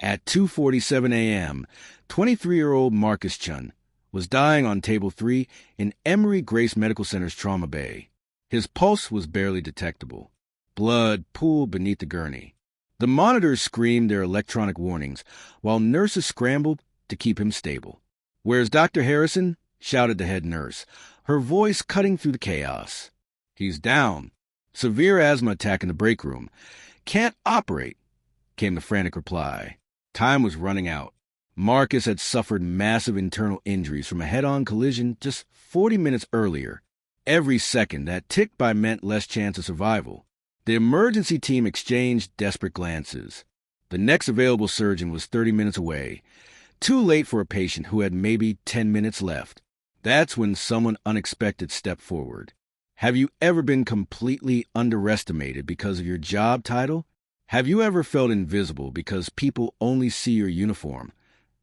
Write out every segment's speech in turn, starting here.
At 2:47 a.m., 23-year-old Marcus Chun was dying on Table 3 in Emory Grace Medical Center's trauma bay. His pulse was barely detectable. Blood pooled beneath the gurney. The monitors screamed their electronic warnings, while nurses scrambled to keep him stable. "Where's Dr. Harrison?" shouted the head nurse, her voice cutting through the chaos. "He's down. Severe asthma attack in the break room. Can't operate," came the frantic reply. Time was running out. Marcus had suffered massive internal injuries from a head-on collision just 40 minutes earlier. Every second that ticked by meant less chance of survival. The emergency team exchanged desperate glances. The next available surgeon was 30 minutes away, too late for a patient who had maybe 10 minutes left. That's when someone unexpected stepped forward. Have you ever been completely underestimated because of your job title? Have you ever felt invisible because people only see your uniform,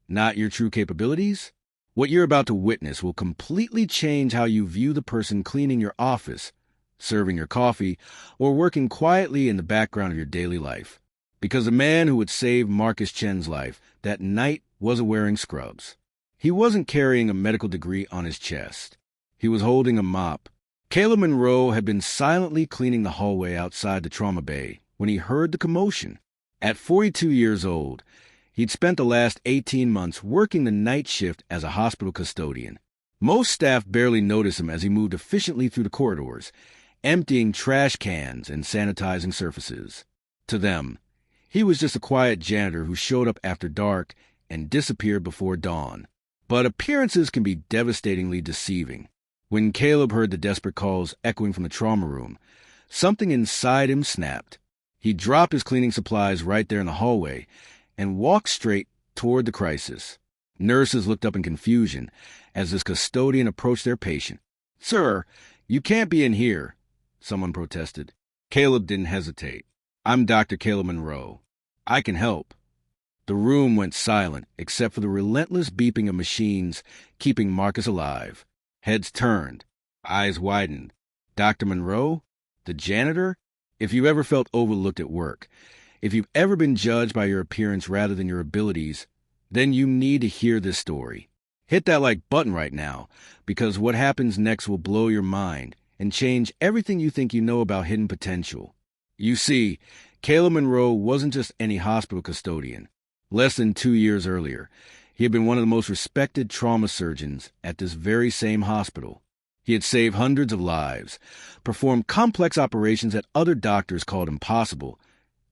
not your true capabilities? What you're about to witness will completely change how you view the person cleaning your office, serving your coffee, or working quietly in the background of your daily life. Because the man who would save Marcus Chen's life that night wasn't wearing scrubs. He wasn't carrying a medical degree on his chest. He was holding a mop. Caleb Monroe had been silently cleaning the hallway outside the trauma bay when he heard the commotion. At 42 years old, he'd spent the last 18 months working the night shift as a hospital custodian. Most staff barely noticed him as he moved efficiently through the corridors, emptying trash cans and sanitizing surfaces. To them, he was just a quiet janitor who showed up after dark and disappeared before dawn. But appearances can be devastatingly deceiving. When Caleb heard the desperate calls echoing from the trauma room, something inside him snapped. He dropped his cleaning supplies right there in the hallway and walked straight toward the crisis. Nurses looked up in confusion as this custodian approached their patient. "Sir, you can't be in here," someone protested. Caleb didn't hesitate. "I'm Dr. Caleb Monroe. I can help." The room went silent except for the relentless beeping of machines keeping Marcus alive. Heads turned, eyes widened. Dr. Monroe? The janitor? If you've ever felt overlooked at work, if you've ever been judged by your appearance rather than your abilities, then you need to hear this story. Hit that like button right now, because what happens next will blow your mind and change everything you think you know about hidden potential. You see, Caleb Monroe wasn't just any hospital custodian. Less than 2 years earlier, he had been one of the most respected trauma surgeons at this very same hospital. He had saved hundreds of lives, performed complex operations that other doctors called impossible,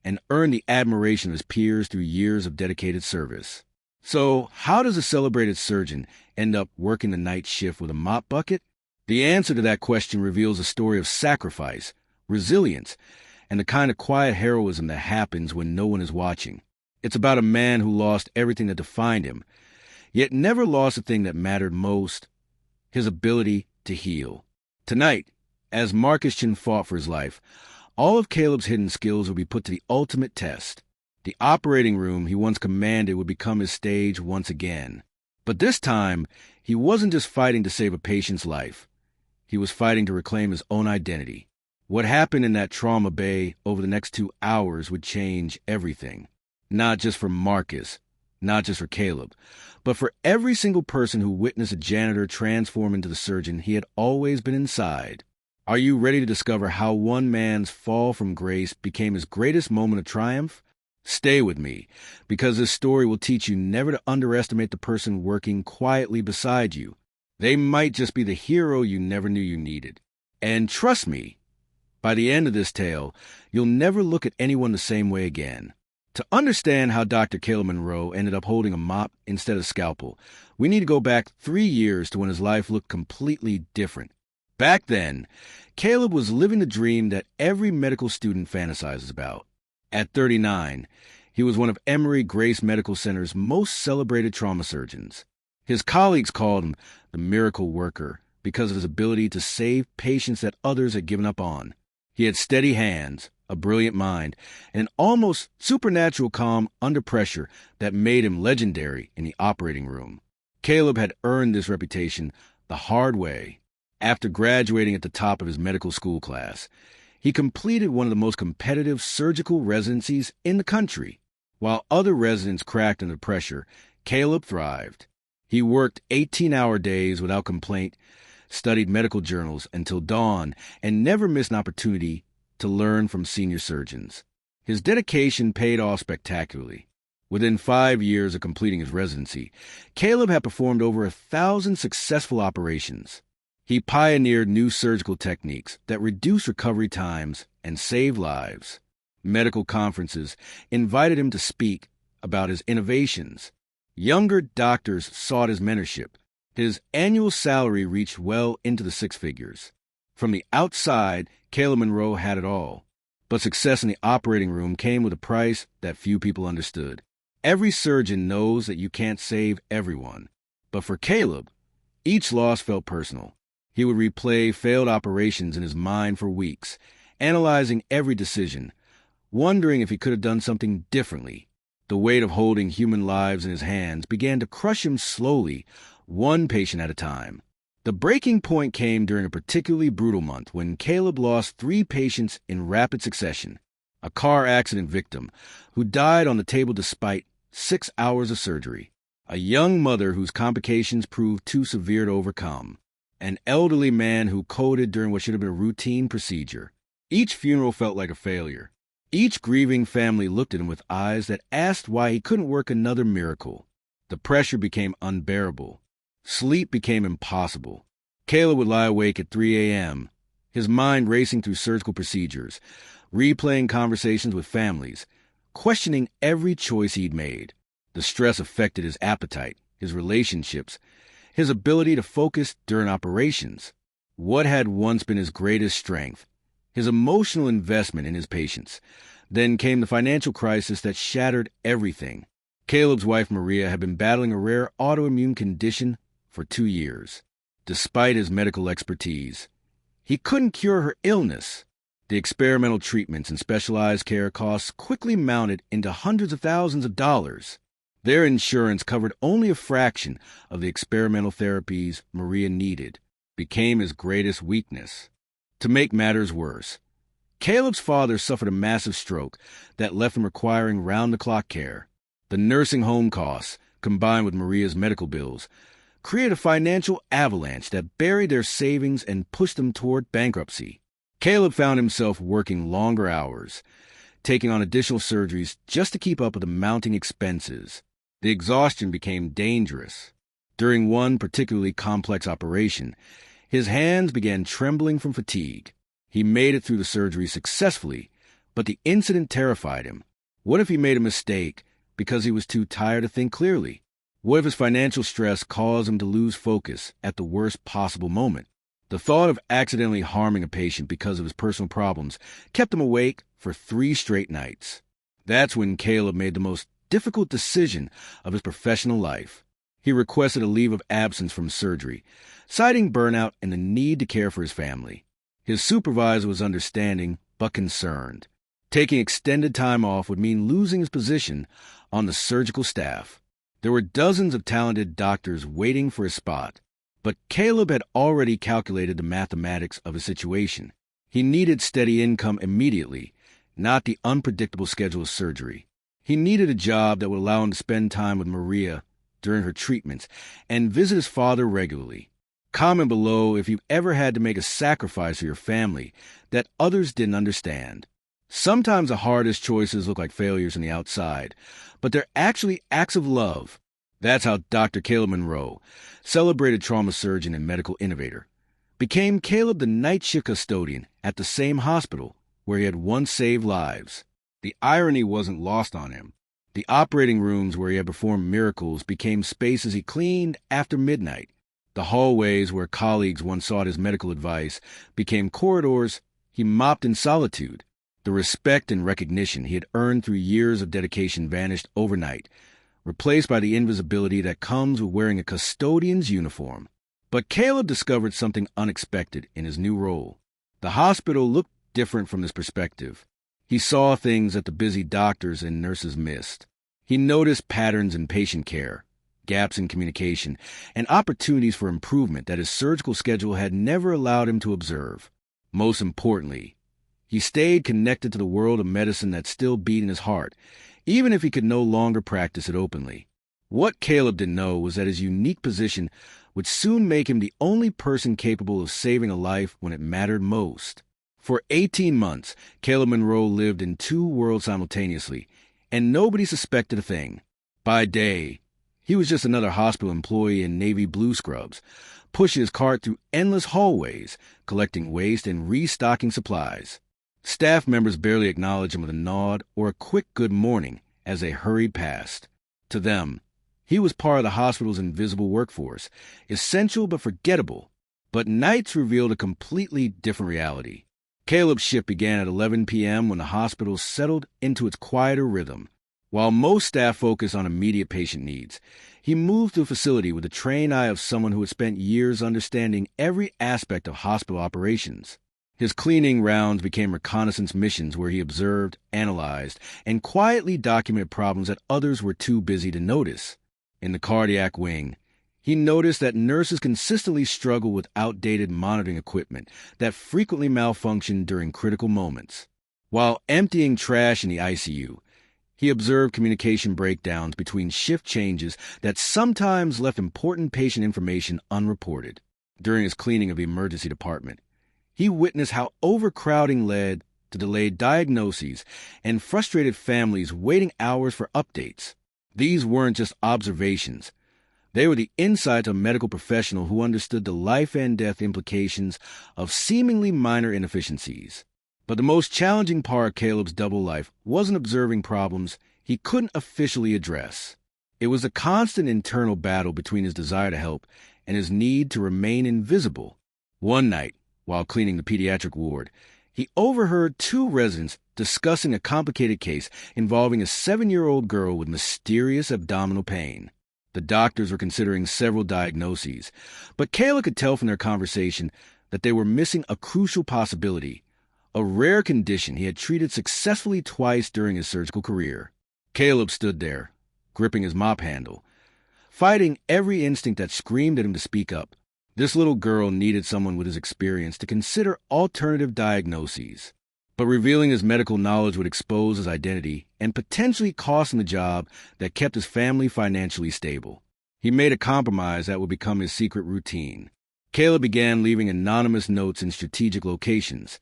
and earned the admiration of his peers through years of dedicated service. So, how does a celebrated surgeon end up working the night shift with a mop bucket? The answer to that question reveals a story of sacrifice, resilience, and the kind of quiet heroism that happens when no one is watching. It's about a man who lost everything that defined him, yet never lost the thing that mattered most, his ability to heal. Tonight, as Marcus Chin fought for his life, all of Caleb's hidden skills would be put to the ultimate test. The operating room he once commanded would become his stage once again. But this time, he wasn't just fighting to save a patient's life. He was fighting to reclaim his own identity. What happened in that trauma bay over the next 2 hours would change everything. Not just for Marcus, not just for Caleb, but for every single person who witnessed a janitor transform into the surgeon he had always been inside. Are you ready to discover how one man's fall from grace became his greatest moment of triumph? Stay with me, because this story will teach you never to underestimate the person working quietly beside you. They might just be the hero you never knew you needed. And trust me, by the end of this tale, you'll never look at anyone the same way again. To understand how Dr. Caleb Monroe ended up holding a mop instead of a scalpel, we need to go back 3 years to when his life looked completely different. Back then, Caleb was living the dream that every medical student fantasizes about. At 39, he was one of Emory Grace Medical Center's most celebrated trauma surgeons. His colleagues called him the miracle worker because of his ability to save patients that others had given up on. He had steady hands, a brilliant mind, and an almost supernatural calm under pressure that made him legendary in the operating room. Caleb had earned this reputation the hard way. After graduating at the top of his medical school class, he completed one of the most competitive surgical residencies in the country. While other residents cracked under pressure, Caleb thrived. He worked 18-hour days without complaint, studied medical journals until dawn, and never missed an opportunity to learn from senior surgeons. His dedication paid off spectacularly. Within 5 years of completing his residency, Caleb had performed over 1,000 successful operations. He pioneered new surgical techniques that reduced recovery times and saved lives. Medical conferences invited him to speak about his innovations. Younger doctors sought his mentorship. His annual salary reached well into the six figures. From the outside, Caleb Monroe had it all. But success in the operating room came with a price that few people understood. Every surgeon knows that you can't save everyone. But for Caleb, each loss felt personal. He would replay failed operations in his mind for weeks, analyzing every decision, wondering if he could have done something differently. The weight of holding human lives in his hands began to crush him slowly, one patient at a time. The breaking point came during a particularly brutal month when Caleb lost 3 patients in rapid succession. A car accident victim who died on the table despite 6 hours of surgery. A young mother whose complications proved too severe to overcome. An elderly man who coded during what should have been a routine procedure. Each funeral felt like a failure. Each grieving family looked at him with eyes that asked why he couldn't work another miracle. The pressure became unbearable. Sleep became impossible. Caleb would lie awake at 3 a.m., his mind racing through surgical procedures, replaying conversations with families, questioning every choice he'd made. The stress affected his appetite, his relationships, his ability to focus during operations. What had once been his greatest strength? His emotional investment in his patients. Then came the financial crisis that shattered everything. Caleb's wife, Maria, had been battling a rare autoimmune condition for 2 years. Despite his medical expertise, he couldn't cure her illness. The experimental treatments and specialized care costs quickly mounted into hundreds of thousands of dollars. Their insurance covered only a fraction of the experimental therapies Maria needed, became his greatest weakness. To make matters worse, Caleb's father suffered a massive stroke that left him requiring round-the-clock care. The nursing home costs, combined with Maria's medical bills, created a financial avalanche that buried their savings and pushed them toward bankruptcy. Caleb found himself working longer hours, taking on additional surgeries just to keep up with the mounting expenses. The exhaustion became dangerous. During one particularly complex operation, his hands began trembling from fatigue. He made it through the surgery successfully, but the incident terrified him. What if he made a mistake because he was too tired to think clearly? What if his financial stress caused him to lose focus at the worst possible moment? The thought of accidentally harming a patient because of his personal problems kept him awake for 3 straight nights. That's when Caleb made the most difficult decision of his professional life. He requested a leave of absence from surgery, citing burnout and the need to care for his family. His supervisor was understanding, but concerned. Taking extended time off would mean losing his position on the surgical staff. There were dozens of talented doctors waiting for his spot, but Caleb had already calculated the mathematics of his situation. He needed steady income immediately, not the unpredictable schedule of surgery. He needed a job that would allow him to spend time with Maria during her treatments and visit his father regularly. Comment below if you've ever had to make a sacrifice for your family that others didn't understand. Sometimes the hardest choices look like failures on the outside, but they're actually acts of love. That's how Dr. Caleb Monroe, celebrated trauma surgeon and medical innovator, became Caleb the night shift custodian at the same hospital where he had once saved lives. The irony wasn't lost on him. The operating rooms where he had performed miracles became spaces he cleaned after midnight. The hallways where colleagues once sought his medical advice became corridors he mopped in solitude. The respect and recognition he had earned through years of dedication vanished overnight, replaced by the invisibility that comes with wearing a custodian's uniform. But Caleb discovered something unexpected in his new role. The hospital looked different from this perspective. He saw things that the busy doctors and nurses missed. He noticed patterns in patient care, gaps in communication, and opportunities for improvement that his surgical schedule had never allowed him to observe. Most importantly, he stayed connected to the world of medicine that still beat in his heart, even if he could no longer practice it openly. What Caleb didn't know was that his unique position would soon make him the only person capable of saving a life when it mattered most. For 18 months, Caleb Monroe lived in two worlds simultaneously, and nobody suspected a thing. By day, he was just another hospital employee in navy blue scrubs, pushing his cart through endless hallways, collecting waste and restocking supplies. Staff members barely acknowledged him with a nod or a quick good morning as they hurried past. To them, he was part of the hospital's invisible workforce, essential but forgettable. But nights revealed a completely different reality. Caleb's shift began at 11 p.m. when the hospital settled into its quieter rhythm. While most staff focused on immediate patient needs, he moved to a facility with the trained eye of someone who had spent years understanding every aspect of hospital operations. His cleaning rounds became reconnaissance missions where he observed, analyzed, and quietly documented problems that others were too busy to notice. In the cardiac wing, he noticed that nurses consistently struggled with outdated monitoring equipment that frequently malfunctioned during critical moments. While emptying trash in the ICU, he observed communication breakdowns between shift changes that sometimes left important patient information unreported. During his cleaning of the emergency department, he witnessed how overcrowding led to delayed diagnoses and frustrated families waiting hours for updates. These weren't just observations. They were the insights of a medical professional who understood the life and death implications of seemingly minor inefficiencies. But the most challenging part of Caleb's double life wasn't observing problems he couldn't officially address. It was a constant internal battle between his desire to help and his need to remain invisible. One night, while cleaning the pediatric ward, he overheard two residents discussing a complicated case involving a 7-year-old girl with mysterious abdominal pain. The doctors were considering several diagnoses, but Caleb could tell from their conversation that they were missing a crucial possibility, a rare condition he had treated successfully twice during his surgical career. Caleb stood there, gripping his mop handle, fighting every instinct that screamed at him to speak up. This little girl needed someone with his experience to consider alternative diagnoses. But revealing his medical knowledge would expose his identity and potentially cost him the job that kept his family financially stable. He made a compromise that would become his secret routine. Caleb began leaving anonymous notes in strategic locations,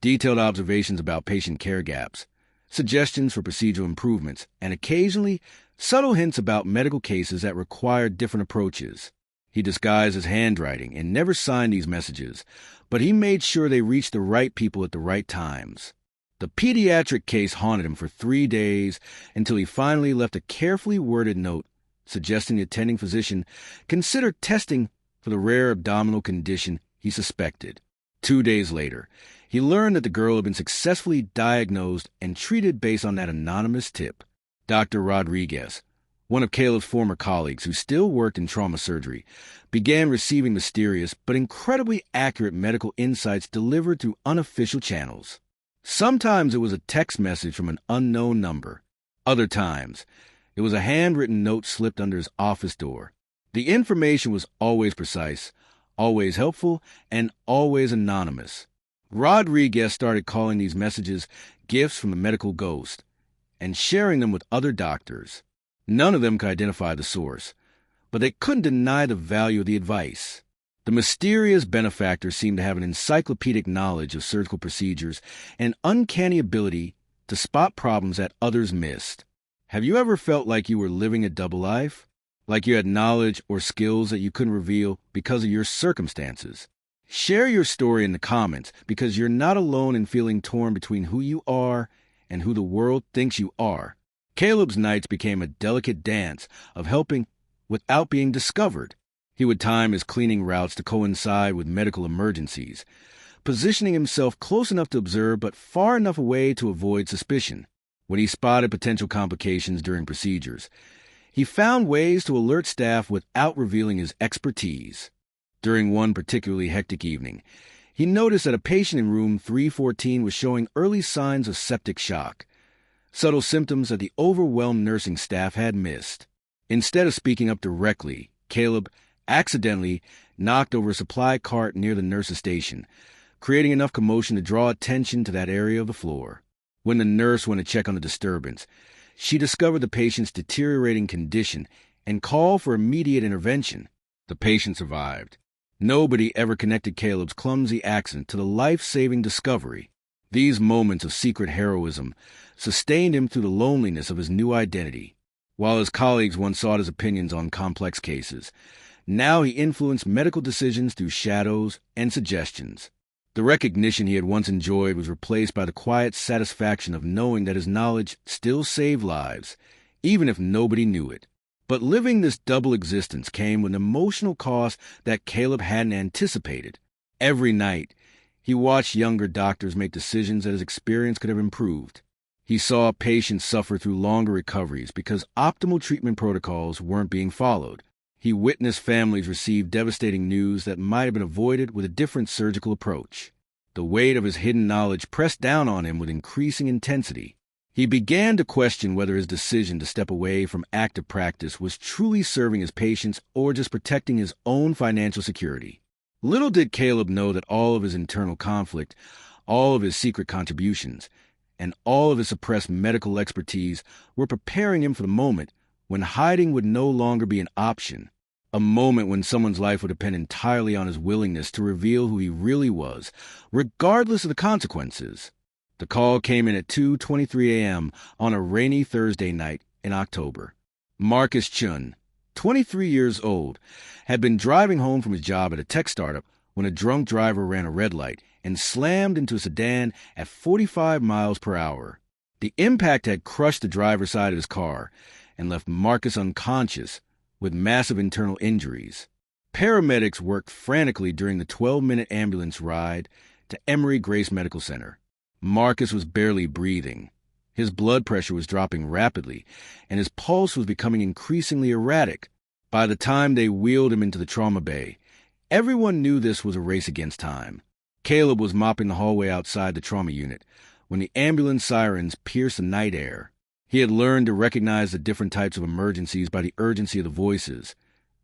detailed observations about patient care gaps, suggestions for procedural improvements, and occasionally subtle hints about medical cases that required different approaches. He disguised his handwriting and never signed these messages, but he made sure they reached the right people at the right times. The pediatric case haunted him for 3 days until he finally left a carefully worded note suggesting the attending physician consider testing for the rare abdominal condition he suspected. 2 days later, he learned that the girl had been successfully diagnosed and treated based on that anonymous tip. Dr. Rodriguez, one of Caleb's former colleagues who still worked in trauma surgery, began receiving mysterious but incredibly accurate medical insights delivered through unofficial channels. Sometimes it was a text message from an unknown number. Other times, it was a handwritten note slipped under his office door. The information was always precise, always helpful, and always anonymous. Rodriguez started calling these messages gifts from the medical ghost and sharing them with other doctors. None of them could identify the source, but they couldn't deny the value of the advice. The mysterious benefactor seemed to have an encyclopedic knowledge of surgical procedures and uncanny ability to spot problems that others missed. Have you ever felt like you were living a double life? Like you had knowledge or skills that you couldn't reveal because of your circumstances? Share your story in the comments because you're not alone in feeling torn between who you are and who the world thinks you are. Caleb's nights became a delicate dance of helping without being discovered. He would time his cleaning routes to coincide with medical emergencies, positioning himself close enough to observe but far enough away to avoid suspicion. When he spotted potential complications during procedures, he found ways to alert staff without revealing his expertise. During one particularly hectic evening, he noticed that a patient in room 314 was showing early signs of septic shock, subtle symptoms that the overwhelmed nursing staff had missed. Instead of speaking up directly, Caleb accidentally knocked over a supply cart near the nurse's station, creating enough commotion to draw attention to that area of the floor. When the nurse went to check on the disturbance, She discovered the patient's deteriorating condition and called for immediate intervention. The patient survived. Nobody ever connected Caleb's clumsy accident to the life-saving discovery. These moments of secret heroism sustained him through the loneliness of his new identity. While his colleagues once sought his opinions on complex cases, now he influenced medical decisions through shadows and suggestions. The recognition he had once enjoyed was replaced by the quiet satisfaction of knowing that his knowledge still saved lives, even if nobody knew it. But living this double existence came with an emotional cost that Caleb hadn't anticipated. Every night, he watched younger doctors make decisions that his experience could have improved. He saw patients suffer through longer recoveries because optimal treatment protocols weren't being followed. He witnessed families receive devastating news that might have been avoided with a different surgical approach. The weight of his hidden knowledge pressed down on him with increasing intensity. He began to question whether his decision to step away from active practice was truly serving his patients or just protecting his own financial security. Little did Caleb know that all of his internal conflict, all of his secret contributions, and all of his suppressed medical expertise were preparing him for the moment when hiding would no longer be an option, a moment when someone's life would depend entirely on his willingness to reveal who he really was, regardless of the consequences. The call came in at 2:23 a.m. on a rainy Thursday night in October. Marcus Chun, 23 years old, had been driving home from his job at a tech startup when a drunk driver ran a red light and slammed into a sedan at 45 miles per hour. The impact had crushed the driver's side of his car and left Marcus unconscious with massive internal injuries. Paramedics worked frantically during the 12-minute ambulance ride to Emory Grace Medical Center. Marcus was barely breathing. His blood pressure was dropping rapidly, and his pulse was becoming increasingly erratic. By the time they wheeled him into the trauma bay, everyone knew this was a race against time. Caleb was mopping the hallway outside the trauma unit when the ambulance sirens pierced the night air. He had learned to recognize the different types of emergencies by the urgency of the voices,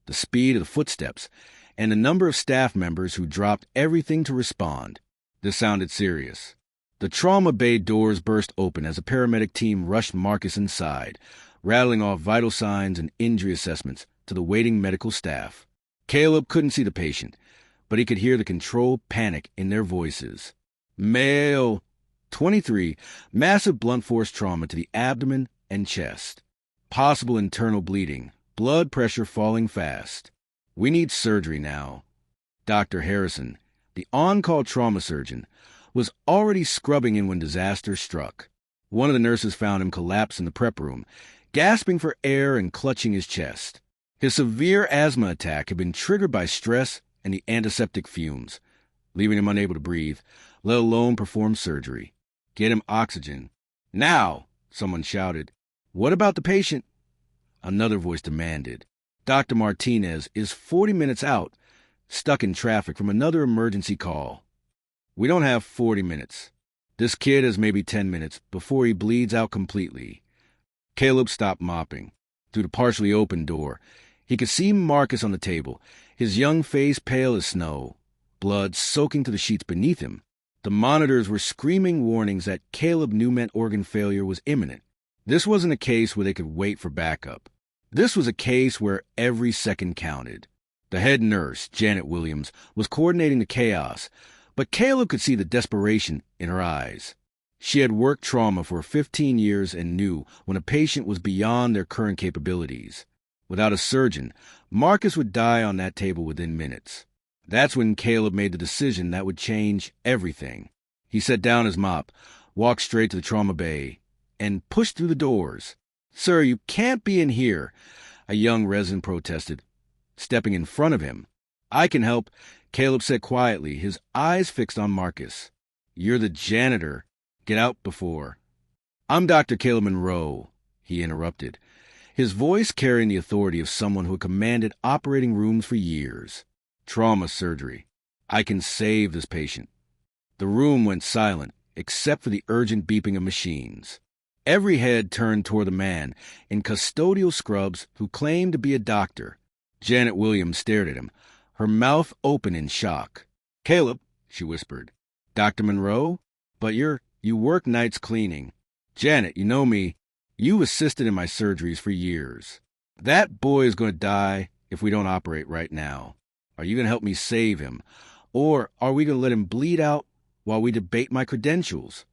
the speed of the footsteps, and the number of staff members who dropped everything to respond. This sounded serious. The trauma bay doors burst open as a paramedic team rushed Marcus inside, rattling off vital signs and injury assessments to the waiting medical staff. Caleb couldn't see the patient, but he could hear the controlled panic in their voices. Male, 23, massive blunt force trauma to the abdomen and chest. Possible internal bleeding, blood pressure falling fast. We need surgery now. Dr. Harrison, the on-call trauma surgeon, was already scrubbing in when disaster struck. One of the nurses found him collapsed in the prep room, gasping for air and clutching his chest. His severe asthma attack had been triggered by stress and the antiseptic fumes, leaving him unable to breathe, let alone perform surgery. Get him oxygen. Now, someone shouted. What about the patient? Another voice demanded. Dr. Martinez is 40 minutes out, stuck in traffic from another emergency call. We don't have 40 minutes. This kid has maybe 10 minutes before he bleeds out completely. Caleb stopped mopping. Through the partially open door, he could see Marcus on the table, his young face pale as snow, blood soaking to the sheets beneath him. The monitors were screaming warnings that Caleb knew meant organ failure was imminent. This wasn't a case where they could wait for backup. This was a case where every second counted. The head nurse, Janet Williams, was coordinating the chaos, but Caleb could see the desperation in her eyes. She had worked trauma for 15 years and knew when a patient was beyond their current capabilities. Without a surgeon, Marcus would die on that table within minutes. That's when Caleb made the decision that would change everything. He set down his mop, walked straight to the trauma bay, and pushed through the doors. "Sir, you can't be in here," a young resident protested, stepping in front of him. "I can help," Caleb said quietly, his eyes fixed on Marcus. "You're the janitor. Get out before." "I'm Dr. Caleb Monroe," he interrupted, his voice carrying the authority of someone who had commanded operating rooms for years. "Trauma surgery. I can save this patient." The room went silent, except for the urgent beeping of machines. Every head turned toward the man in custodial scrubs who claimed to be a doctor. Janet Williams stared at him, her mouth open in shock. "Caleb," she whispered. "Dr. Monroe? But you work nights cleaning." "Janet, you know me." You assisted in my surgeries for years. That boy is going to die if we don't operate right now. Are you going to help me save him? Or are we going to let him bleed out while we debate my credentials?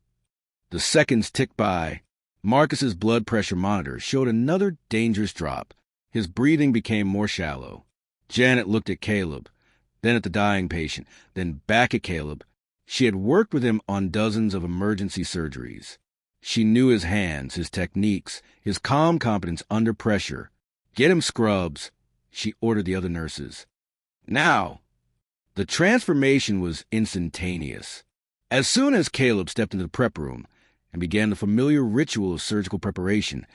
The seconds ticked by. Marcus's blood pressure monitor showed another dangerous drop. His breathing became more shallow. Janet looked at Caleb, then at the dying patient, then back at Caleb. She had worked with him on dozens of emergency surgeries. She knew his hands, his techniques, his calm competence under pressure. Get him scrubs, she ordered the other nurses. Now! The transformation was instantaneous. As soon as Caleb stepped into the prep room and began the familiar ritual of surgical preparation,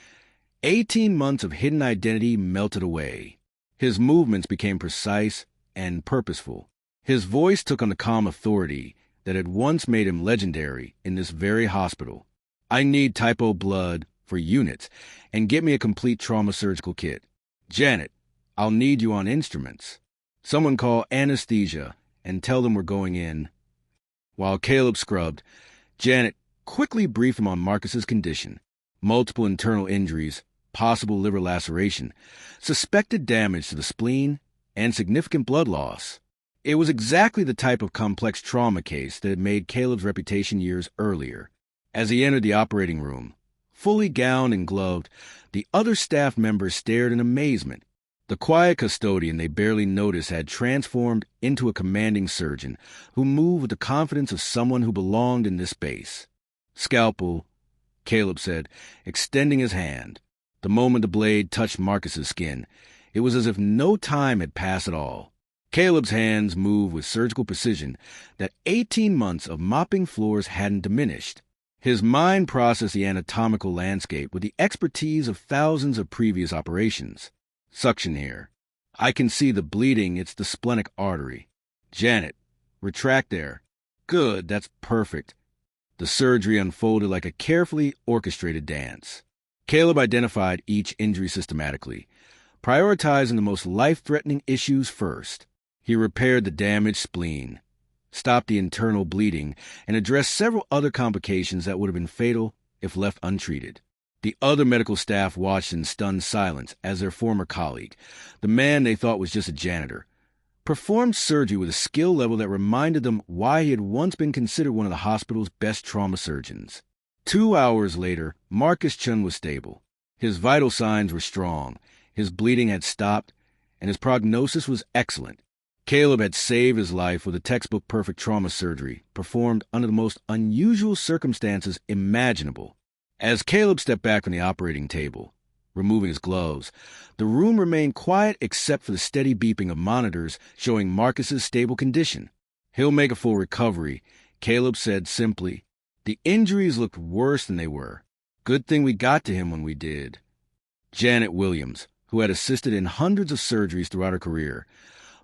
18 months of hidden identity melted away. His movements became precise and purposeful. His voice took on the calm authority that had once made him legendary in this very hospital. I need type O blood for units, and get me a complete trauma surgical kit. Janet, I'll need you on instruments. Someone call anesthesia and tell them we're going in. While Caleb scrubbed, Janet quickly briefed him on Marcus's condition: multiple internal injuries, possible liver laceration, suspected damage to the spleen, and significant blood loss. It was exactly the type of complex trauma case that had made Caleb's reputation years earlier. As he entered the operating room, fully gowned and gloved, the other staff members stared in amazement. The quiet custodian they barely noticed had transformed into a commanding surgeon who moved with the confidence of someone who belonged in this space. Scalpel, Caleb said, extending his hand. The moment the blade touched Marcus's skin, it was as if no time had passed at all. Caleb's hands moved with surgical precision that 18 months of mopping floors hadn't diminished. His mind processed the anatomical landscape with the expertise of thousands of previous operations. Suction here. I can see the bleeding, it's the splenic artery. Janet, retract there. Good, that's perfect. The surgery unfolded like a carefully orchestrated dance. Caleb identified each injury systematically, prioritizing the most life-threatening issues first. He repaired the damaged spleen, stopped the internal bleeding, and addressed several other complications that would have been fatal if left untreated. The other medical staff watched in stunned silence as their former colleague, the man they thought was just a janitor, performed surgery with a skill level that reminded them why he had once been considered one of the hospital's best trauma surgeons. 2 hours later, Marcus Chun was stable. His vital signs were strong, his bleeding had stopped, and his prognosis was excellent. Caleb had saved his life with a textbook perfect trauma surgery performed under the most unusual circumstances imaginable. As Caleb stepped back from the operating table, removing his gloves, the room remained quiet except for the steady beeping of monitors showing Marcus's stable condition. He'll make a full recovery, Caleb said simply. The injuries looked worse than they were. Good thing we got to him when we did. Janet Williams, who had assisted in hundreds of surgeries throughout her career,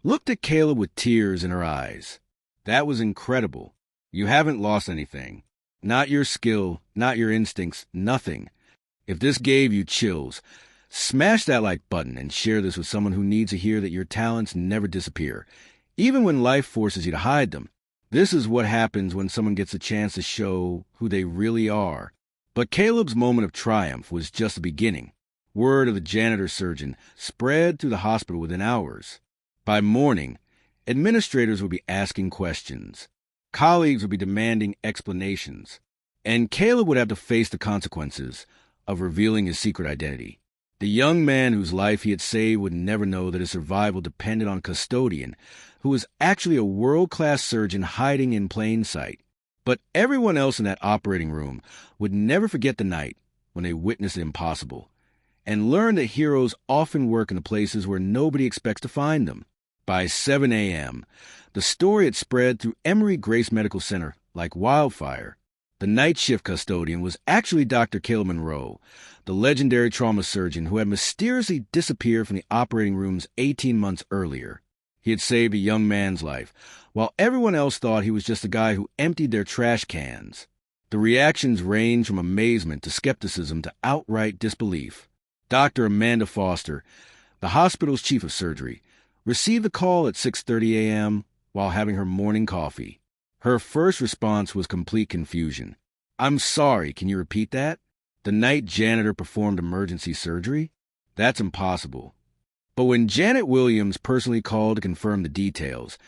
looked at Caleb with tears in her eyes. That was incredible. You haven't lost anything. Not your skill, not your instincts, nothing. If this gave you chills, smash that like button and share this with someone who needs to hear that your talents never disappear, even when life forces you to hide them. This is what happens when someone gets a chance to show who they really are. But Caleb's moment of triumph was just the beginning. Word of the janitor surgeon spread through the hospital within hours. By morning, administrators would be asking questions. Colleagues would be demanding explanations. And Caleb would have to face the consequences of revealing his secret identity. The young man whose life he had saved would never know that his survival depended on a custodian who was actually a world-class surgeon hiding in plain sight. But everyone else in that operating room would never forget the night when they witnessed the impossible and learned that heroes often work in the places where nobody expects to find them. By 7 a.m., the story had spread through Emory Grace Medical Center like wildfire. The night shift custodian was actually Dr. Caleb Monroe, the legendary trauma surgeon who had mysteriously disappeared from the operating rooms 18 months earlier. He had saved a young man's life, while everyone else thought he was just a guy who emptied their trash cans. The reactions ranged from amazement to skepticism to outright disbelief. Dr. Amanda Foster, the hospital's chief of surgery, received the call at 6:30 a.m. while having her morning coffee. Her first response was complete confusion. "I'm sorry, can you repeat that?" The night janitor performed emergency surgery? That's impossible. But when Janet Williams personally called to confirm the details,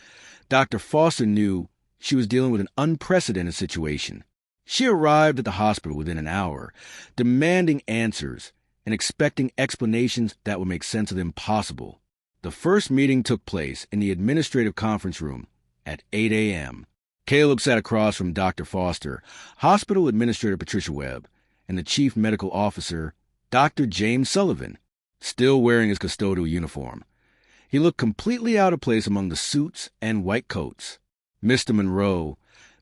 Dr. Foster knew she was dealing with an unprecedented situation. She arrived at the hospital within an hour, demanding answers and expecting explanations that would make sense of the impossible. The first meeting took place in the administrative conference room at 8 a.m. Caleb sat across from Dr. Foster, Hospital Administrator Patricia Webb, and the Chief Medical Officer, Dr. James Sullivan, still wearing his custodial uniform. He looked completely out of place among the suits and white coats. Mr. Monroe,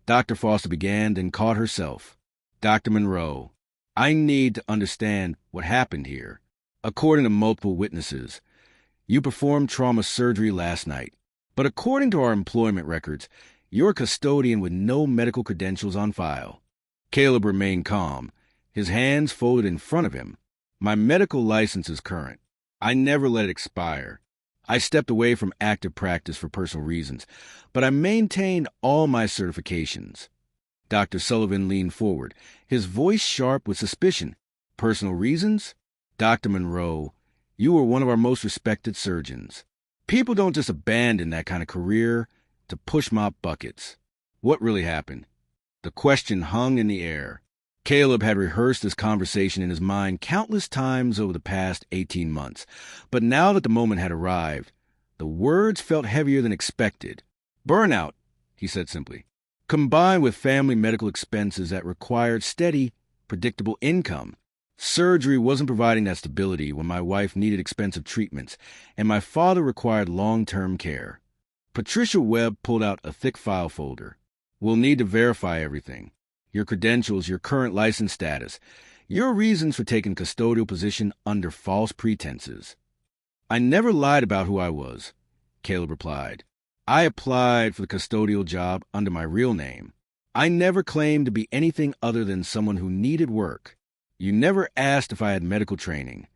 Dr. Foster began, then caught herself. Dr. Monroe, I need to understand what happened here. According to multiple witnesses, you performed trauma surgery last night, but according to our employment records, you're a custodian with no medical credentials on file. Caleb remained calm, his hands folded in front of him. My medical license is current. I never let it expire. I stepped away from active practice for personal reasons, but I maintained all my certifications. Dr. Sullivan leaned forward, his voice sharp with suspicion. Personal reasons? Dr. Monroe, you were one of our most respected surgeons. People don't just abandon that kind of career to push mop buckets. What really happened? The question hung in the air. Caleb had rehearsed this conversation in his mind countless times over the past 18 months, but now that the moment had arrived, the words felt heavier than expected. Burnout, he said simply, combined with family medical expenses that required steady, predictable income. Surgery wasn't providing that stability when my wife needed expensive treatments, and my father required long-term care. Patricia Webb pulled out a thick file folder. We'll need to verify everything. Your credentials, your current license status, your reasons for taking custodial position under false pretenses. I never lied about who I was, Caleb replied. I applied for the custodial job under my real name. I never claimed to be anything other than someone who needed work. You never asked if I had medical training.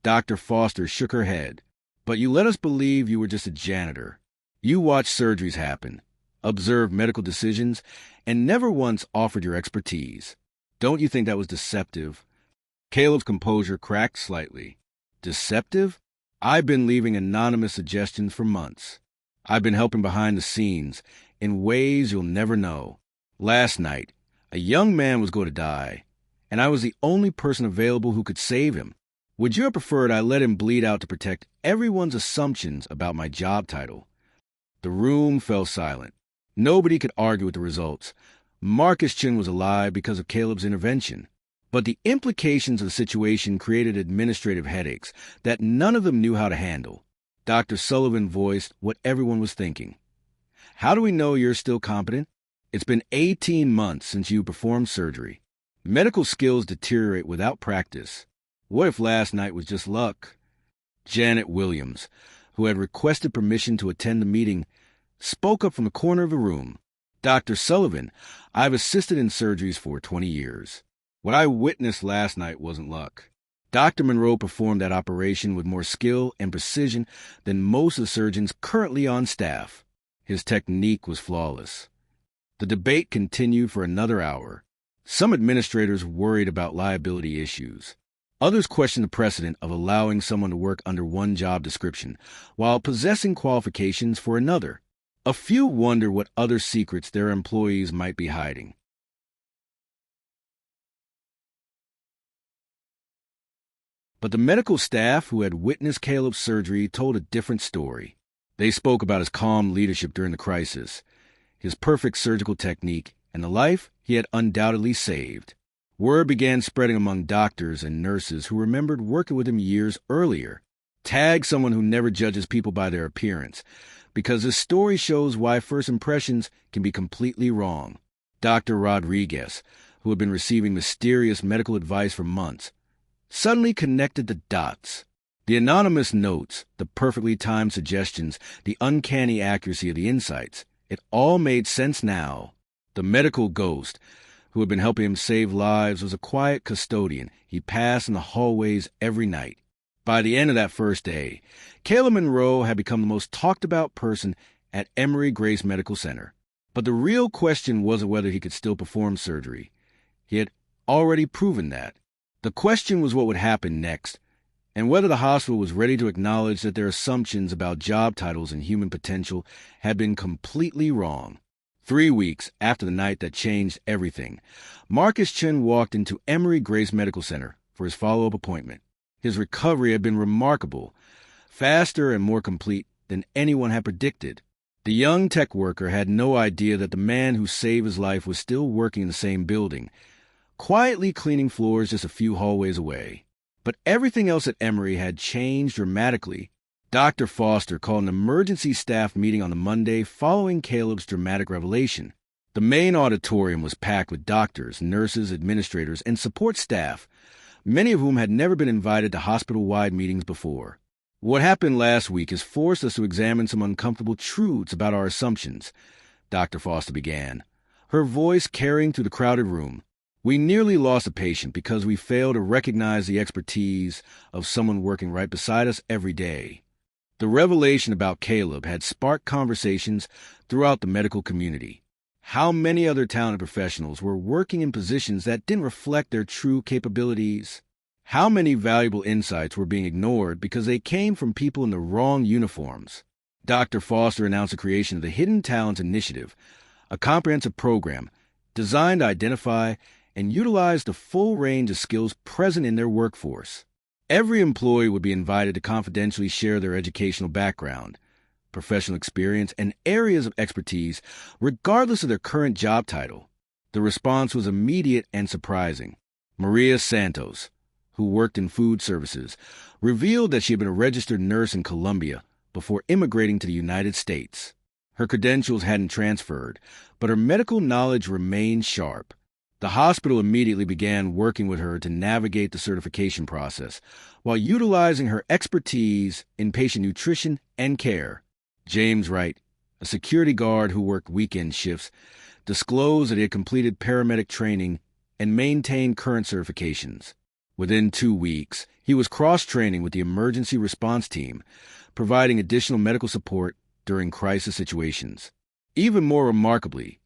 Dr. Foster shook her head. But you let us believe you were just a janitor. You watched surgeries happen, observed medical decisions, and never once offered your expertise. Don't you think that was deceptive? Caleb's composure cracked slightly. Deceptive? I've been leaving anonymous suggestions for months. I've been helping behind the scenes in ways you'll never know. Last night, a young man was going to die, and I was the only person available who could save him. Would you have preferred I let him bleed out to protect everyone's assumptions about my job title? The room fell silent. Nobody could argue with the results. Marcus Chin was alive because of Caleb's intervention. But the implications of the situation created administrative headaches that none of them knew how to handle. Dr. Sullivan voiced what everyone was thinking. How do we know you're still competent? It's been 18 months since you performed surgery. Medical skills deteriorate without practice. What if last night was just luck? Janet Williams, who had requested permission to attend the meeting, spoke up from the corner of the room. Dr. Sullivan, I've assisted in surgeries for 20 years. What I witnessed last night wasn't luck. Dr. Monroe performed that operation with more skill and precision than most of the surgeons currently on staff. His technique was flawless. The debate continued for another hour. Some administrators worried about liability issues. Others questioned the precedent of allowing someone to work under one job description while possessing qualifications for another. A few wondered what other secrets their employees might be hiding. But the medical staff who had witnessed Caleb's surgery told a different story. They spoke about his calm leadership during the crisis, his perfect surgical technique, and the life he had undoubtedly saved. Word began spreading among doctors and nurses who remembered working with him years earlier. Tag someone who never judges people by their appearance, because his story shows why first impressions can be completely wrong. Dr. Rodriguez, who had been receiving mysterious medical advice for months, suddenly connected the dots. The anonymous notes, the perfectly timed suggestions, the uncanny accuracy of the insights, it all made sense now. The medical ghost, who had been helping him save lives, was a quiet custodian he passed in the hallways every night. By the end of that first day, Caleb Monroe had become the most talked-about person at Emory Grace Medical Center. But the real question wasn't whether he could still perform surgery. He had already proven that. The question was what would happen next, and whether the hospital was ready to acknowledge that their assumptions about job titles and human potential had been completely wrong. 3 weeks after the night that changed everything, Marcus Chen walked into Emory Grace Medical Center for his follow-up appointment. His recovery had been remarkable, faster and more complete than anyone had predicted. The young tech worker had no idea that the man who saved his life was still working in the same building, quietly cleaning floors just a few hallways away. But everything else at Emory had changed dramatically. Dr. Foster called an emergency staff meeting on the Monday following Caleb's dramatic revelation. The main auditorium was packed with doctors, nurses, administrators, and support staff, many of whom had never been invited to hospital-wide meetings before. What happened last week has forced us to examine some uncomfortable truths about our assumptions, Dr. Foster began, her voice carrying through the crowded room. We nearly lost a patient because we failed to recognize the expertise of someone working right beside us every day. The revelation about Caleb had sparked conversations throughout the medical community. How many other talented professionals were working in positions that didn't reflect their true capabilities? How many valuable insights were being ignored because they came from people in the wrong uniforms? Dr. Foster announced the creation of the Hidden Talents Initiative, a comprehensive program designed to identify and utilize the full range of skills present in their workforce. Every employee would be invited to confidentially share their educational background, professional experience, and areas of expertise, regardless of their current job title. The response was immediate and surprising. Maria Santos, who worked in food services, revealed that she had been a registered nurse in Colombia before immigrating to the United States. Her credentials hadn't transferred, but her medical knowledge remained sharp. The hospital immediately began working with her to navigate the certification process, while utilizing her expertise in patient nutrition and care. James Wright, a security guard who worked weekend shifts, disclosed that he had completed paramedic training and maintained current certifications. Within 2 weeks, he was cross-training with the emergency response team, providing additional medical support during crisis situations. Even more remarkably,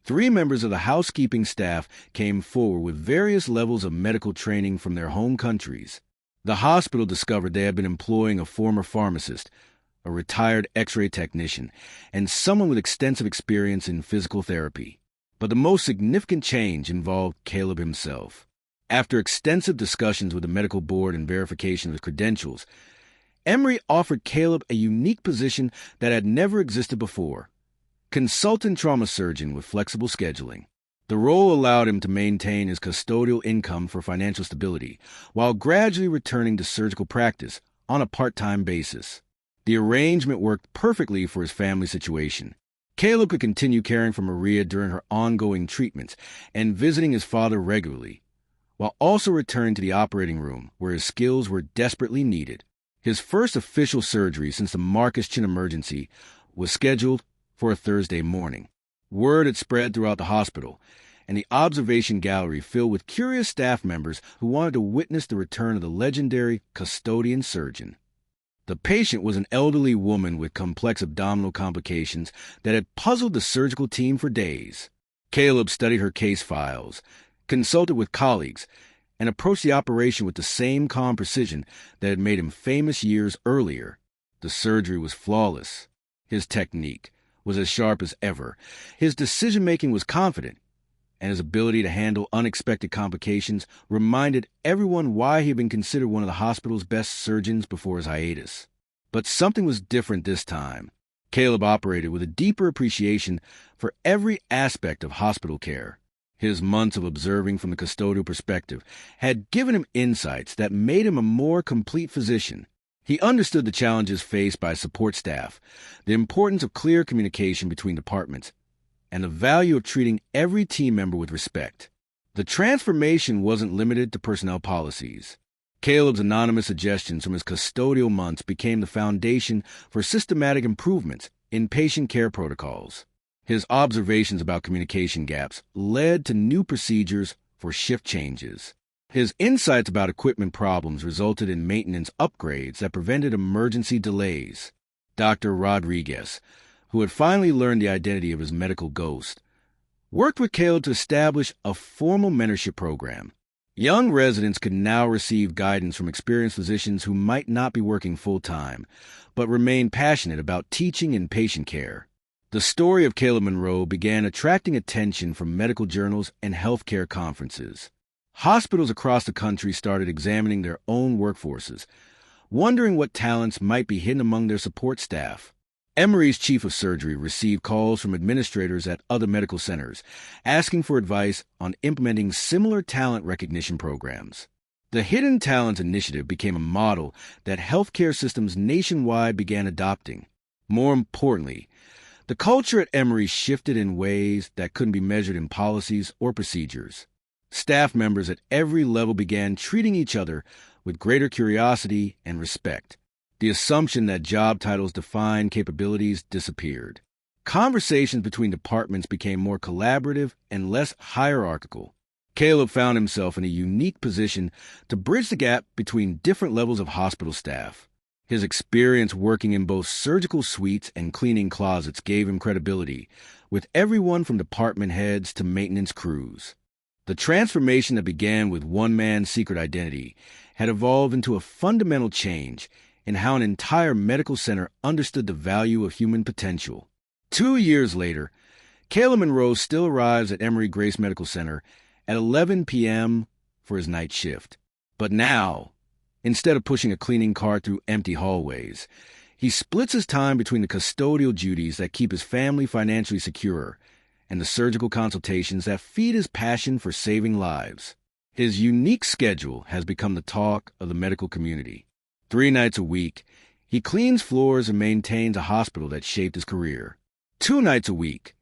3 members of the housekeeping staff came forward with various levels of medical training from their home countries. The hospital discovered they had been employing a former pharmacist, a retired X-ray technician, and someone with extensive experience in physical therapy. But the most significant change involved Caleb himself. After extensive discussions with the medical board and verification of his credentials, Emory offered Caleb a unique position that had never existed before: consultant trauma surgeon with flexible scheduling. The role allowed him to maintain his custodial income for financial stability, while gradually returning to surgical practice on a part-time basis. The arrangement worked perfectly for his family situation. Caleb could continue caring for Maria during her ongoing treatments and visiting his father regularly, while also returning to the operating room where his skills were desperately needed. His first official surgery since the Marcus Chen emergency was scheduled for a Thursday morning. Word had spread throughout the hospital, and the observation gallery filled with curious staff members who wanted to witness the return of the legendary custodian surgeon. The patient was an elderly woman with complex abdominal complications that had puzzled the surgical team for days. Caleb studied her case files, consulted with colleagues, and approached the operation with the same calm precision that had made him famous years earlier. The surgery was flawless. His technique was as sharp as ever. His decision-making was confident, and his ability to handle unexpected complications reminded everyone why he had been considered one of the hospital's best surgeons before his hiatus. But something was different this time. Caleb operated with a deeper appreciation for every aspect of hospital care. His months of observing from the custodial perspective had given him insights that made him a more complete physician. He understood the challenges faced by support staff, the importance of clear communication between departments, and the value of treating every team member with respect. The transformation wasn't limited to personnel policies. Caleb's anonymous suggestions from his custodial months became the foundation for systematic improvements in patient care protocols. His observations about communication gaps led to new procedures for shift changes. His insights about equipment problems resulted in maintenance upgrades that prevented emergency delays. Dr. Rodriguez, who had finally learned the identity of his medical ghost, worked with Caleb to establish a formal mentorship program. Young residents could now receive guidance from experienced physicians who might not be working full-time, but remain passionate about teaching and patient care. The story of Caleb Monroe began attracting attention from medical journals and healthcare conferences. Hospitals across the country started examining their own workforces, wondering what talents might be hidden among their support staff. Emory's chief of surgery received calls from administrators at other medical centers, asking for advice on implementing similar talent recognition programs. The Hidden Talents Initiative became a model that healthcare systems nationwide began adopting. More importantly, the culture at Emory shifted in ways that couldn't be measured in policies or procedures. Staff members at every level began treating each other with greater curiosity and respect. The assumption that job titles define capabilities disappeared. Conversations between departments became more collaborative and less hierarchical. Caleb found himself in a unique position to bridge the gap between different levels of hospital staff. His experience working in both surgical suites and cleaning closets gave him credibility, with everyone from department heads to maintenance crews. The transformation that began with one man's secret identity had evolved into a fundamental change in how an entire medical center understood the value of human potential. 2 years later, Caleb Monroe still arrives at Emory Grace Medical Center at 11 p.m. for his night shift. But now, instead of pushing a cleaning cart through empty hallways, he splits his time between the custodial duties that keep his family financially secure and the surgical consultations that feed his passion for saving lives. His unique schedule has become the talk of the medical community. 3 nights a week, he cleans floors and maintains a hospital that shaped his career. 2 nights a week,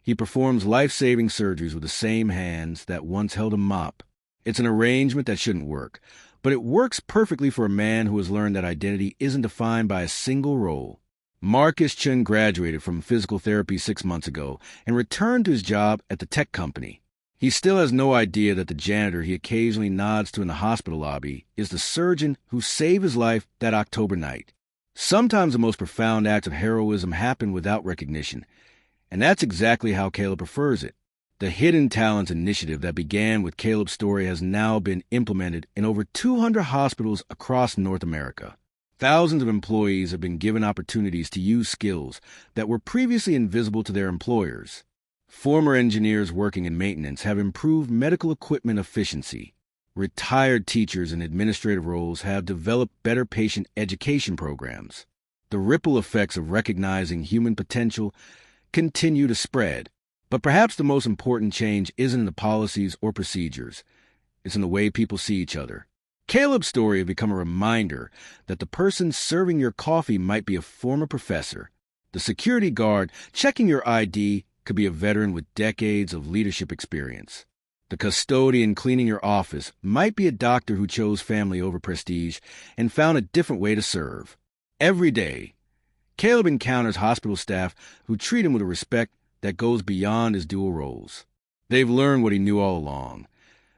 he performs life-saving surgeries with the same hands that once held a mop. It's an arrangement that shouldn't work, but it works perfectly for a man who has learned that identity isn't defined by a single role. Marcus Chun graduated from physical therapy 6 months ago and returned to his job at the tech company. He still has no idea that the janitor he occasionally nods to in the hospital lobby is the surgeon who saved his life that October night. Sometimes the most profound acts of heroism happen without recognition, and that's exactly how Caleb prefers it. The Hidden Talents Initiative that began with Caleb's story has now been implemented in over 200 hospitals across North America. Thousands of employees have been given opportunities to use skills that were previously invisible to their employers. Former engineers working in maintenance have improved medical equipment efficiency. Retired teachers in administrative roles have developed better patient education programs. The ripple effects of recognizing human potential continue to spread. But perhaps the most important change isn't in the policies or procedures. It's in the way people see each other. Caleb's story has become a reminder that the person serving your coffee might be a former professor. The security guard checking your ID could be a veteran with decades of leadership experience. The custodian cleaning your office might be a doctor who chose family over prestige and found a different way to serve. Every day, Caleb encounters hospital staff who treat him with a respect that goes beyond his dual roles. They've learned what he knew all along,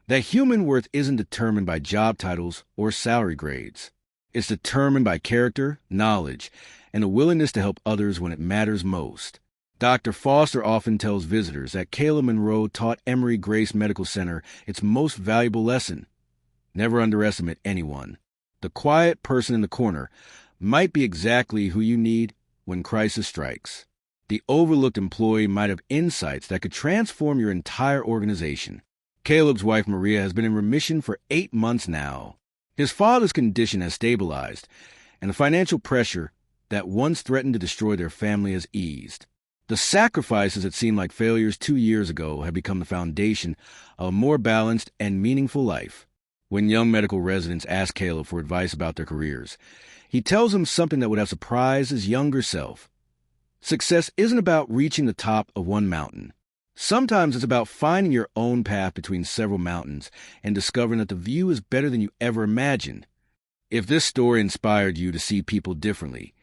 that human worth isn't determined by job titles or salary grades. It's determined by character, knowledge, and a willingness to help others when it matters most. Dr. Foster often tells visitors that Caleb Monroe taught Emory Grace Medical Center its most valuable lesson: never underestimate anyone. The quiet person in the corner might be exactly who you need when crisis strikes. The overlooked employee might have insights that could transform your entire organization. Caleb's wife, Maria, has been in remission for 8 months now. His father's condition has stabilized, and the financial pressure that once threatened to destroy their family has eased. The sacrifices that seemed like failures 2 years ago have become the foundation of a more balanced and meaningful life. When young medical residents ask Caleb for advice about their careers, he tells them something that would have surprised his younger self. Success isn't about reaching the top of one mountain. Sometimes it's about finding your own path between several mountains and discovering that the view is better than you ever imagined. If this story inspired you to see people differently,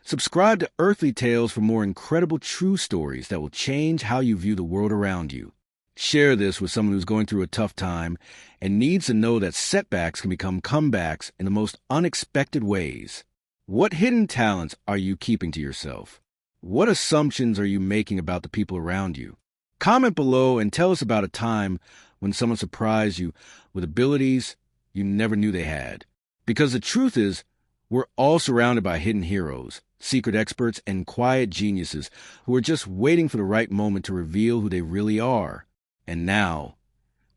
subscribe to Earthly Tales for more incredible true stories that will change how you view the world around you. Share this with someone who's going through a tough time and needs to know that setbacks can become comebacks in the most unexpected ways. What hidden talents are you keeping to yourself? What assumptions are you making about the people around you? Comment below and tell us about a time when someone surprised you with abilities you never knew they had. Because the truth is, we're all surrounded by hidden heroes, secret experts, and quiet geniuses who are just waiting for the right moment to reveal who they really are. And now,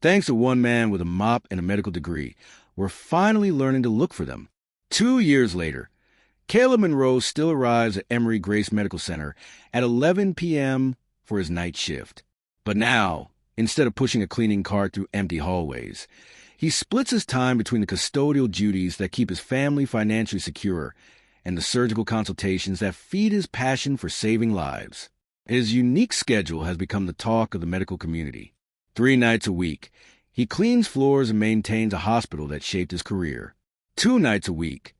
thanks to one man with a mop and a medical degree, we're finally learning to look for them. 2 years later, Caleb Monroe still arrives at Emory Grace Medical Center at 11 p.m. for his night shift. But now, instead of pushing a cleaning cart through empty hallways, he splits his time between the custodial duties that keep his family financially secure and the surgical consultations that feed his passion for saving lives. His unique schedule has become the talk of the medical community. 3 nights a week, he cleans floors and maintains a hospital that shaped his career. 2 nights a week,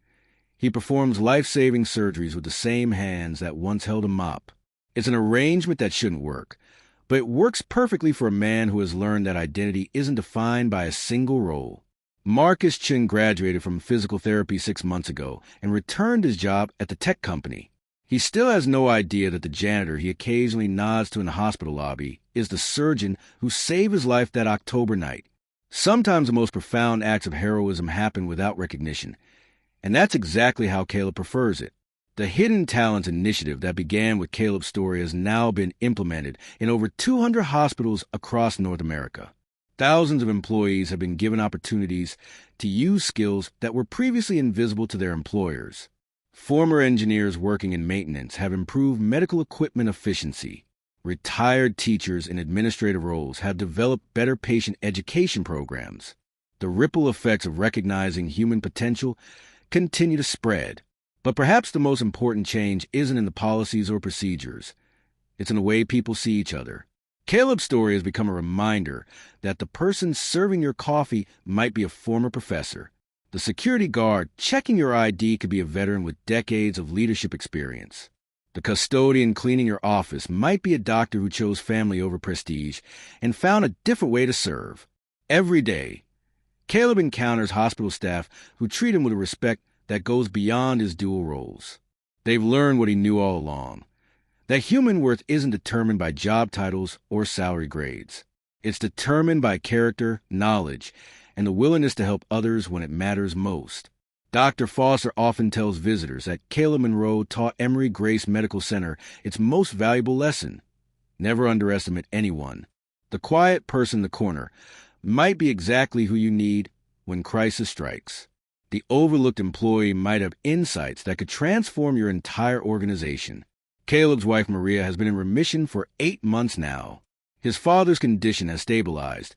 he performs life-saving surgeries with the same hands that once held a mop. It's an arrangement that shouldn't work, but it works perfectly for a man who has learned that identity isn't defined by a single role. Marcus Chin graduated from physical therapy 6 months ago and returned his job at the tech company. He still has no idea that the janitor he occasionally nods to in the hospital lobby is the surgeon who saved his life that October night. Sometimes the most profound acts of heroism happen without recognition, and that's exactly how Caleb prefers it. The Hidden Talents initiative that began with Caleb's story has now been implemented in over 200 hospitals across North America. Thousands of employees have been given opportunities to use skills that were previously invisible to their employers. Former engineers working in maintenance have improved medical equipment efficiency. Retired teachers in administrative roles have developed better patient education programs. The ripple effects of recognizing human potential continue to spread. But perhaps the most important change isn't in the policies or procedures. It's in the way people see each other. Caleb's story has become a reminder that the person serving your coffee might be a former professor. The security guard checking your ID could be a veteran with decades of leadership experience. The custodian cleaning your office might be a doctor who chose family over prestige and found a different way to serve. Every day, Caleb encounters hospital staff who treat him with a respect that goes beyond his dual roles. They've learned what he knew all along, that human worth isn't determined by job titles or salary grades. It's determined by character, knowledge, and the willingness to help others when it matters most. Dr. Foster often tells visitors that Caleb Monroe taught Emory Grace Medical Center its most valuable lesson: never underestimate anyone. The quiet person in the corner might be exactly who you need when crisis strikes. The overlooked employee might have insights that could transform your entire organization. Caleb's wife, Maria, has been in remission for 8 months now. His father's condition has stabilized,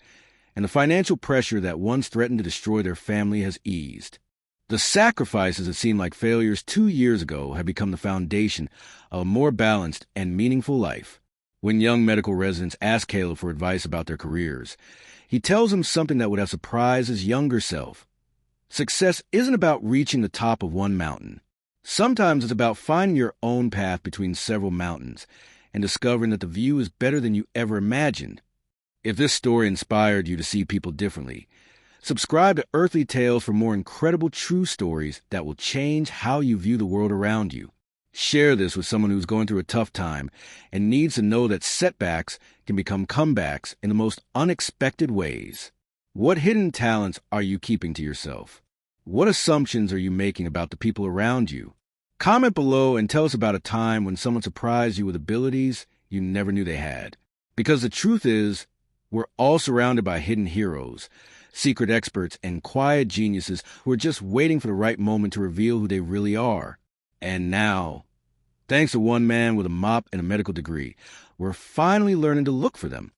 and the financial pressure that once threatened to destroy their family has eased. The sacrifices that seemed like failures 2 years ago have become the foundation of a more balanced and meaningful life. When young medical residents ask Caleb for advice about their careers, he tells them something that would have surprised his younger self. Success isn't about reaching the top of one mountain. Sometimes it's about finding your own path between several mountains and discovering that the view is better than you ever imagined. If this story inspired you to see people differently, subscribe to Earthly Tales for more incredible true stories that will change how you view the world around you. Share this with someone who's going through a tough time and needs to know that setbacks can become comebacks in the most unexpected ways. What hidden talents are you keeping to yourself? What assumptions are you making about the people around you? Comment below and tell us about a time when someone surprised you with abilities you never knew they had. Because the truth is, we're all surrounded by hidden heroes, secret experts, and quiet geniuses who are just waiting for the right moment to reveal who they really are. And now, thanks to one man with a mop and a medical degree, we're finally learning to look for them.